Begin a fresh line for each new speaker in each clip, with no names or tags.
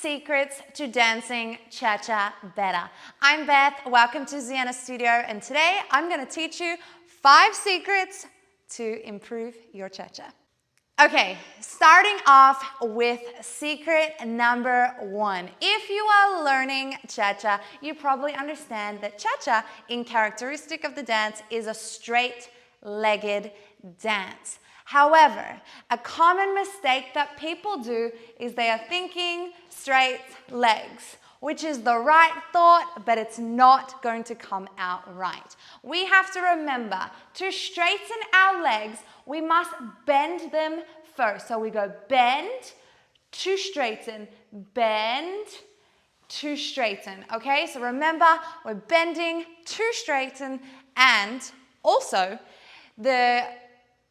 secrets to dancing cha-cha better. I'm Beth, welcome to Zienna Studio, and today I'm going to teach you 5 secrets to improve your cha-cha. Okay, starting off with secret number 1. If you are learning cha-cha, you probably understand that cha-cha, in characteristic of the dance, is a straight-legged dance. However, a common mistake that people do is they are thinking straight legs, which is the right thought, but it's not going to come out right. We have to remember, to straighten our legs, we must bend them first. So we go bend, to straighten, bend, to straighten. Okay, so remember, we're bending to straighten, and also the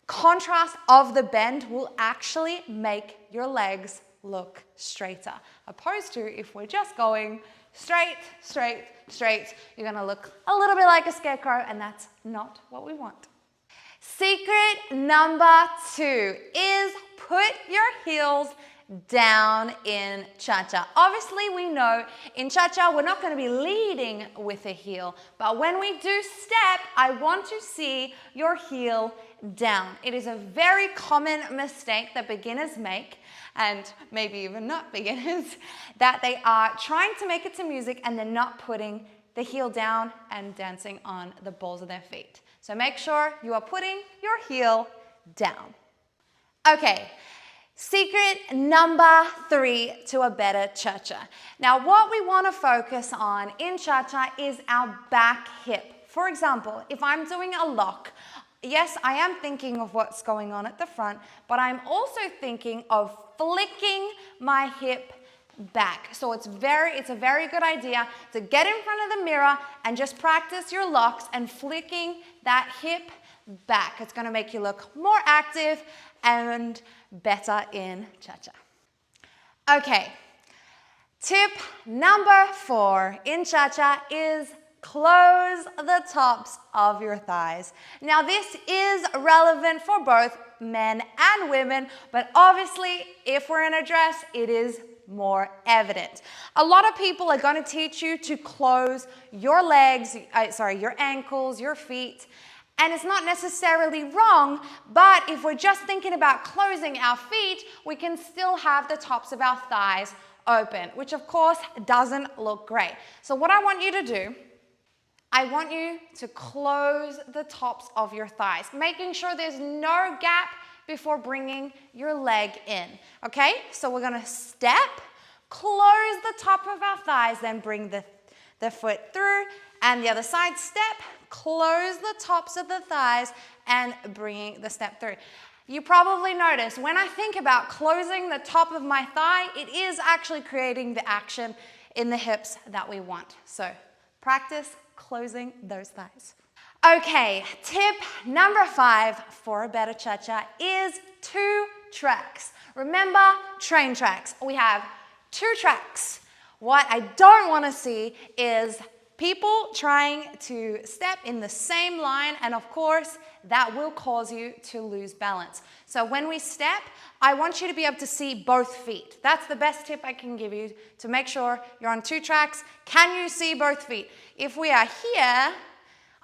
contrast of the bend will actually make your legs look straighter, opposed to if we're just going straight, straight, straight, you're gonna look a little bit like a scarecrow, and that's not what we want. Secret number 2 is put your heels down in cha-cha. Obviously, we know in cha-cha we're not going to be leading with a heel, but when we do step, I want to see your heel down. It is a very common mistake that beginners make, and maybe even not beginners, that they are trying to make it to music and they're not putting the heel down and dancing on the balls of their feet. So make sure you are putting your heel down. Okay. Secret number 3 to a better cha-cha. Now, what we want to focus on in cha-cha is our back hip. For example, if I'm doing a lock, yes, I am thinking of what's going on at the front, but I'm also thinking of flicking my hip back. So it's a very good idea to get in front of the mirror and just practice your locks and flicking that hip back. It's going to make you look more active and better in cha-cha. Okay, tip number 4 in cha-cha is close the tops of your thighs. Now this is relevant for both men and women, but obviously if we're in a dress, it is more evident. A lot of people are going to teach you to close your legs, your ankles, your feet, and it's not necessarily wrong, but if we're just thinking about closing our feet, we can still have the tops of our thighs open, which of course doesn't look great. So what I want you to do, I want you to close the tops of your thighs, making sure there's no gap before bringing your leg in. Okay, so we're gonna step, close the top of our thighs, then bring the foot through, and the other side, step, close the tops of the thighs, and bringing the step through. You probably notice when I think about closing the top of my thigh, it is actually creating the action in the hips that we want. So practice closing those thighs. Okay, tip number 5 for a better cha-cha is 2 tracks. Remember, train tracks. We have 2 tracks. What I don't want to see is people trying to step in the same line, and of course, that will cause you to lose balance. So when we step, I want you to be able to see both feet. That's the best tip I can give you to make sure you're on 2 tracks. Can you see both feet? If we are here,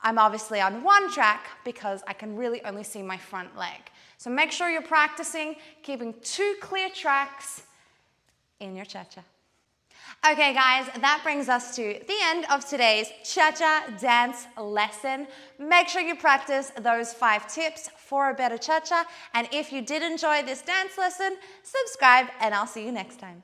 I'm obviously on 1 track because I can really only see my front leg. So make sure you're practicing keeping 2 clear tracks in your cha-cha. Okay guys, that brings us to the end of today's cha-cha dance lesson. Make sure you practice those 5 tips for a better cha-cha. And if you did enjoy this dance lesson, subscribe and I'll see you next time.